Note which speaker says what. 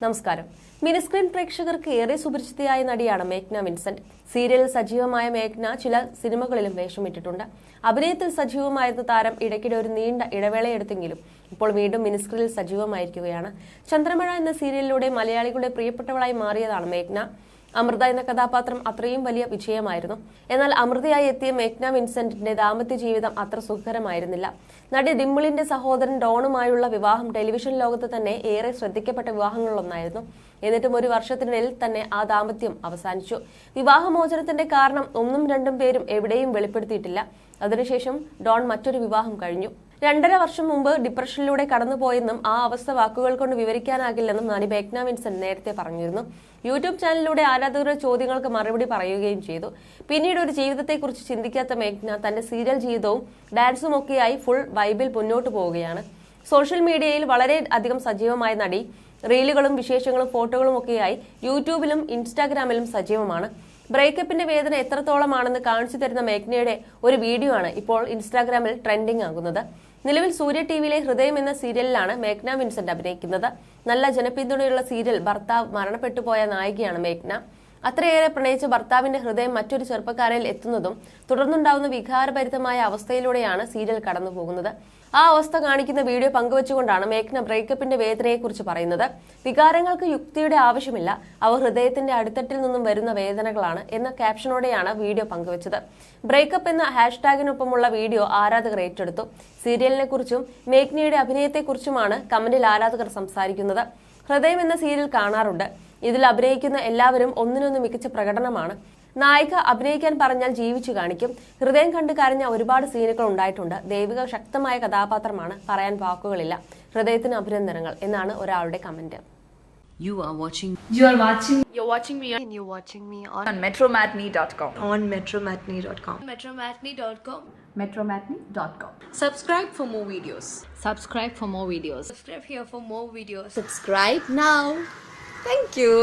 Speaker 1: നമസ്കാരം. മിനിസ്ക്രീൻ പ്രേക്ഷകർക്ക് ഏറെ സുപരിചിതയായ നടിയാണ് മേഘ്ന വിൻസെന്റ്. സീരിയലിൽ സജീവമായ മേഘ്ന ചില സിനിമകളിലും വേഷമിട്ടിട്ടുണ്ട്. അഭിനയത്തിൽ സജീവമായിരുന്ന താരം ഇടയ്ക്കിടെ ഒരു നീണ്ട ഇടവേളയെടുത്തെങ്കിലും ഇപ്പോൾ വീണ്ടും മിനിസ്ക്രീനിൽ സജീവമായിരിക്കുകയാണ്. ചന്ദ്രമഴ എന്ന സീരിയലിലൂടെ മലയാളികളുടെ പ്രിയപ്പെട്ടവളായി മാറിയതാണ് മേഘ്ന. അമൃത എന്ന കഥാപാത്രം അത്രയും വലിയ വിജയമായിരുന്നു. എന്നാൽ അമൃതയായി എത്തിയ മേഘ്ന വിൻസെന്റിന്റെ ദാമ്പത്യ ജീവിതം അത്ര സുഖകരമായിരുന്നില്ല. നടി ഡിംപിളിന്റെ സഹോദരൻ ഡോണുമായുള്ള വിവാഹം ടെലിവിഷൻ ലോകത്ത് തന്നെ ഏറെ ശ്രദ്ധിക്കപ്പെട്ട വിവാഹങ്ങളിലൊന്നായിരുന്നു. എന്നിട്ടും ഒരു വർഷത്തിനിടയിൽ തന്നെ ആ ദാമ്പത്യം അവസാനിച്ചു. വിവാഹമോചനത്തിന്റെ കാരണം ഒന്നും രണ്ടും പേരും എവിടെയും വെളിപ്പെടുത്തിയിട്ടില്ല. അതിനുശേഷം ഡോൺ മറ്റൊരു വിവാഹം കഴിഞ്ഞു. 2.5 വർഷം മുമ്പ് ഡിപ്രഷനിലൂടെ കടന്നുപോയെന്നും ആ അവസ്ഥ വാക്കുകൾ കൊണ്ട് വിവരിക്കാനാകില്ലെന്നും നടി മേഘ്ന വിൻസെന്റ് നേരത്തെ പറഞ്ഞിരുന്നു. യൂട്യൂബ് ചാനലിലൂടെ ആരാധകരുടെ ചോദ്യങ്ങൾക്ക് മറുപടി പറയുകയും ചെയ്തു. പിന്നീട് ഒരു ജീവിതത്തെക്കുറിച്ച് ചിന്തിക്കാത്ത മേഘ്ന തന്റെ സീരിയൽ ജീവിതവും ഡാൻസും ഒക്കെയായി ഫുൾ വൈബിൽ മുന്നോട്ട് പോവുകയാണ്. സോഷ്യൽ മീഡിയയിൽ വളരെ അധികം സജീവമായ നടി റീലുകളും വിശേഷങ്ങളും ഫോട്ടോകളും ഒക്കെയായി യൂട്യൂബിലും ഇൻസ്റ്റാഗ്രാമിലും സജീവമാണ്. ബ്രേക്കപ്പിന്റെ വേദന എത്രത്തോളമാണെന്ന് കാണിച്ചു തരുന്ന മേഘ്നയുടെ ഒരു വീഡിയോ ആണ് ഇപ്പോൾ ഇൻസ്റ്റാഗ്രാമിൽ ട്രെൻഡിംഗ് ആകുന്നത്. നിലവിൽ സൂര്യ ടിവിയിലെ ഹൃദയം എന്ന സീരിയലിലാണ് മേഘ്ന വിൻസെന്റ് അഭിനയിക്കുന്നത്. നല്ല ജനപിന്തുണയുള്ള സീരിയൽ ഭർത്താവ് മരണപ്പെട്ടുപോയ നായികയാണ് മേഘ്ന. അത്രയേറെ പ്രണയിച്ച ഭർത്താവിന്റെ ഹൃദയം മറ്റൊരു ചെറുപ്പക്കാരിൽ എത്തുന്നതും തുടർന്നുണ്ടാവുന്ന വികാരഭരിതമായ അവസ്ഥയിലൂടെയാണ് സീരിയൽ കടന്നുപോകുന്നത്. ആ അവസ്ഥ കാണിക്കുന്ന വീഡിയോ പങ്കുവച്ചുകൊണ്ടാണ് മേഘ്ന ബ്രേക്കപ്പിന്റെ വേദനയെക്കുറിച്ച് പറയുന്നത്. വികാരങ്ങൾക്ക് യുക്തിയുടെ ആവശ്യമില്ല, അവ ഹൃദയത്തിന്റെ അടിത്തട്ടിൽ നിന്നും വരുന്ന വേദനകളാണ് എന്ന ക്യാപ്ഷനോടെയാണ് വീഡിയോ പങ്കുവച്ചത്. ബ്രേക്കപ്പ് എന്ന ഹാഷ്ടാഗിനൊപ്പമുള്ള വീഡിയോ ആരാധകർ ഏറ്റെടുത്തു. സീരിയലിനെ കുറിച്ചും മേഘ്നയുടെ അഭിനയത്തെക്കുറിച്ചുമാണ് കമന്റിൽ ആരാധകർ സംസാരിക്കുന്നത്. ഹൃദയം എന്ന സീരിയൽ കാണാറുണ്ട്. ഇതിൽ അഭിനയിക്കുന്ന എല്ലാവരും ഒന്നിനൊന്ന് മികച്ച പ്രകടനമാണ്. നായിക അഭിനയിക്കാൻ പറഞ്ഞാൽ ജീവിച്ചു കാണിക്കും. ഹൃദയം കണ്ടു കരഞ്ഞ ഒരുപാട് സീനുകൾ ഉണ്ടായിട്ടുണ്ട്. ദൈവിക ശക്തമായ കഥാപാത്രമാണ്, പറയാൻ വാക്കുകളില്ല. ഹൃദയത്തിന് അഭിനന്ദനങ്ങൾ എന്നാണ് ഒരാളുടെ comment.
Speaker 2: You're watching me
Speaker 3: on metromatney.com.
Speaker 2: metromatney.com.
Speaker 3: metromatney.com.
Speaker 2: Subscribe for more videos.
Speaker 3: Subscribe for more videos.
Speaker 2: Subscribe here for more videos.
Speaker 3: Subscribe now. Thank you.